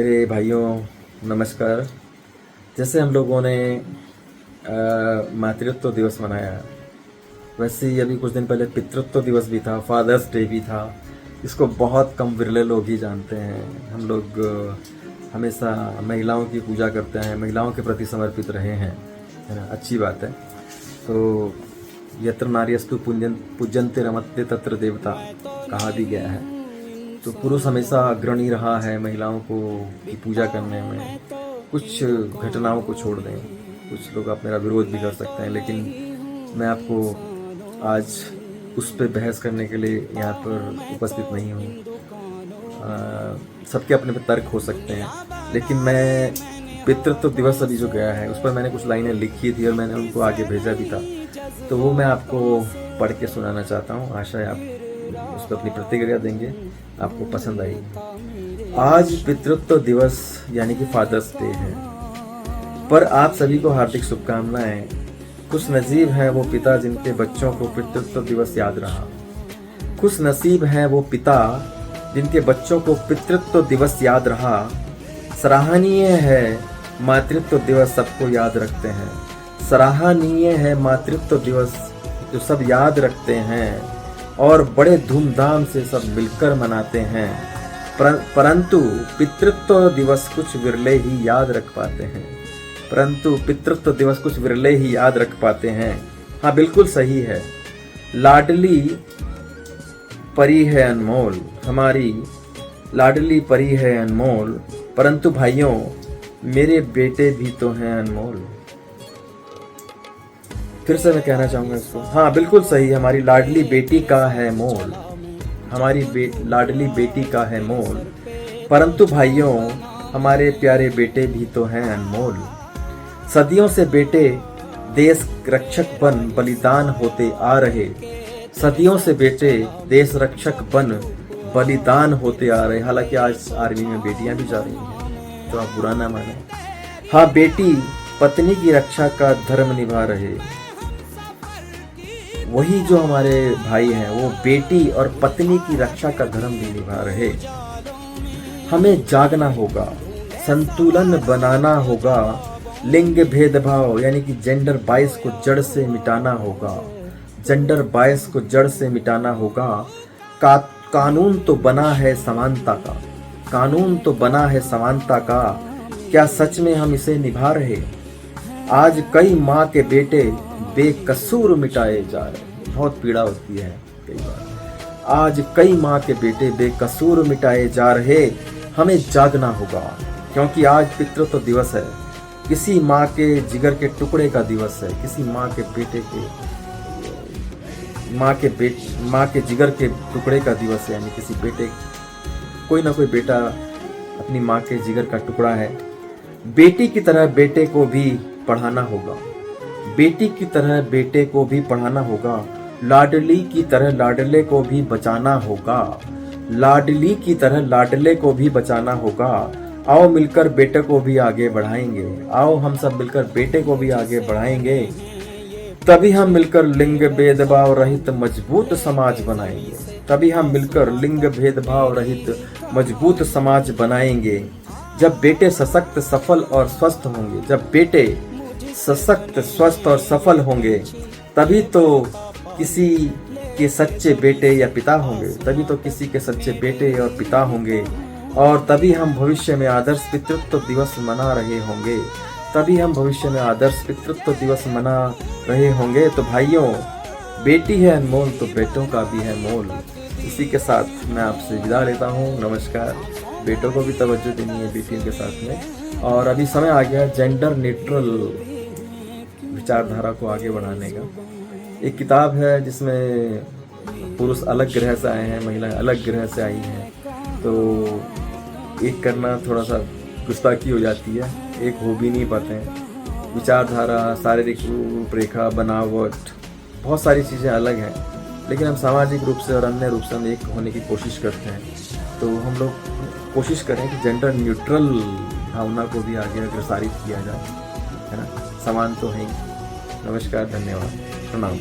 मेरे भाइयों नमस्कार। जैसे हम लोगों ने मातृत्व दिवस मनाया, वैसे ही अभी कुछ दिन पहले पितृत्व दिवस भी था, फादर्स डे भी था। इसको बहुत कम विरले लोग ही जानते हैं। हम लोग हमेशा महिलाओं की पूजा करते हैं, महिलाओं के प्रति समर्पित रहे हैं, है ना। अच्छी बात है। तो यत्र नार्यस्तु पूज्यन्ते रमन्ते तत्र देवता कहा भी गया है। तो पुरुष हमेशा अग्रणी रहा है महिलाओं को की पूजा करने में। कुछ घटनाओं को छोड़ दें, कुछ लोग आप मेरा विरोध भी कर सकते हैं, लेकिन मैं आपको आज उस पर बहस करने के लिए यहाँ पर उपस्थित नहीं हूँ। सबके अपने पे तर्क हो सकते हैं, लेकिन मैं पितृत्व दिवस अभी जो गया है उस पर मैंने कुछ लाइनें लिखी थी और मैंने उनको आगे भेजा भी था। तो वो मैं आपको पढ़ के सुनाना चाहता हूँ। आशा है आप उस पर अपनी प्रतिक्रिया देंगे, आपको पसंद आएगी। आज पितृत्व दिवस यानी कि फादर्स डे है, पर आप सभी को हार्दिक शुभकामनाएं। खुश नसीब है वो पिता जिनके बच्चों को पितृत्व दिवस याद रहा। खुश नसीब है वो पिता जिनके बच्चों को पितृत्व दिवस याद रहा। सराहनीय है मातृत्व दिवस सबको याद रखते हैं। सराहनीय है मातृत्व दिवस जो सब याद रखते हैं और बड़े धूमधाम से सब मिलकर मनाते हैं। परंतु पितृत्व दिवस कुछ विरले ही याद रख पाते हैं। परंतु पितृत्व दिवस कुछ विरले ही याद रख पाते हैं। हाँ, बिल्कुल सही है। लाडली परी है अनमोल, हमारी लाडली परी है अनमोल। परंतु भाइयों, मेरे बेटे भी तो हैं अनमोल। फिर से मैं कहना चाहूंगा इसको। हाँ, बिल्कुल सही, हमारी लाडली बेटी का है मोल, हमारी लाडली बेटी का है मोल। परंतु भाइयों, हमारे प्यारे बेटे भी तो हैं अनमोल। सदियों से बेटे देश रक्षक बन बलिदान होते आ रहे। सदियों से बेटे देश रक्षक बन बलिदान होते आ रहे। हालांकि आज आर्मी में बेटियां भी जा रही हैं, तो आप बुरा ना माने। हाँ, बेटी पत्नी की रक्षा का धर्म निभा रहे। वही जो हमारे भाई हैं वो बेटी और पत्नी की रक्षा का धर्म भी निभा रहे। हमें जागना होगा, संतुलन बनाना होगा। लिंग भेदभाव यानी कि जेंडर बायस को जड़ से मिटाना होगा। जेंडर बायस को जड़ से मिटाना होगा। कानून तो बना है समानता का, कानून तो बना है समानता का। क्या सच में हम इसे निभा रहे? आज कई माँ के बेटे बेकसूर मिटाए जा रहे। बहुत पीड़ा होती है कई बार। आज कई माँ के बेटे बेकसूर मिटाए जा रहे। हमें जागना होगा, क्योंकि आज पितृत्व दिवस है। किसी माँ के जिगर के टुकड़े का दिवस है। किसी माँ के बेटे के माँ के जिगर के टुकड़े का दिवस है। यानी किसी बेटे, कोई ना कोई बेटा अपनी माँ के जिगर का टुकड़ा है। बेटी की तरह बेटे को भी पढ़ाना होगा। बेटी की तरह बेटे को भी पढ़ाना होगा। लाडली की तरह लाडले को भी बचाना होगा। लाडली की तरह लाडले को भी बचाना होगा। आओ मिलकर बेटे को भी आगे बढ़ाएंगे। आओ हम सब मिलकर बेटे को भी आगे बढ़ाएंगे। तभी हम मिलकर लिंग भेदभाव रहित मजबूत समाज बनाएंगे। तभी हम मिलकर लिंग भेदभाव रहित मजबूत समाज बनाएंगे। जब बेटे सशक्त, सफल और स्वस्थ होंगे, जब बेटे सशक्त, स्वस्थ और सफल होंगे, तभी तो किसी के सच्चे बेटे या पिता होंगे। तभी तो किसी के सच्चे बेटे और पिता होंगे। और तभी हम भविष्य में आदर्श पितृत्व दिवस मना रहे होंगे। तभी हम भविष्य में आदर्श पितृत्व दिवस मना रहे होंगे। तो भाइयों, बेटी है अनमोल तो बेटों का भी है मोल। इसी के साथ मैं आपसे विदा लेता हूँ। नमस्कार। बेटों को भी तवज्जो देनी है बेटियों के साथ में। और अभी समय आ गया जेंडर न्यूट्रल विचारधारा को आगे बढ़ाने का। एक किताब है जिसमें पुरुष अलग ग्रह से आए हैं, महिलाएं अलग ग्रह से आई हैं। तो एक करना थोड़ा सा गुस्ताखी हो जाती है, एक हो भी नहीं पाते हैं। विचारधारा, शारीरिक रूपरेखा, बनावट, बहुत सारी चीज़ें अलग हैं, लेकिन हम सामाजिक रूप से और अन्य रूप से हम एक होने की कोशिश करते हैं। तो हम लोग कोशिश करें कि जेंडर न्यूट्रल भावना को भी आगे अग्रसारित किया जाए, है ना। समान तो है ही। नमस्कार, धन्यवाद, प्रणाम।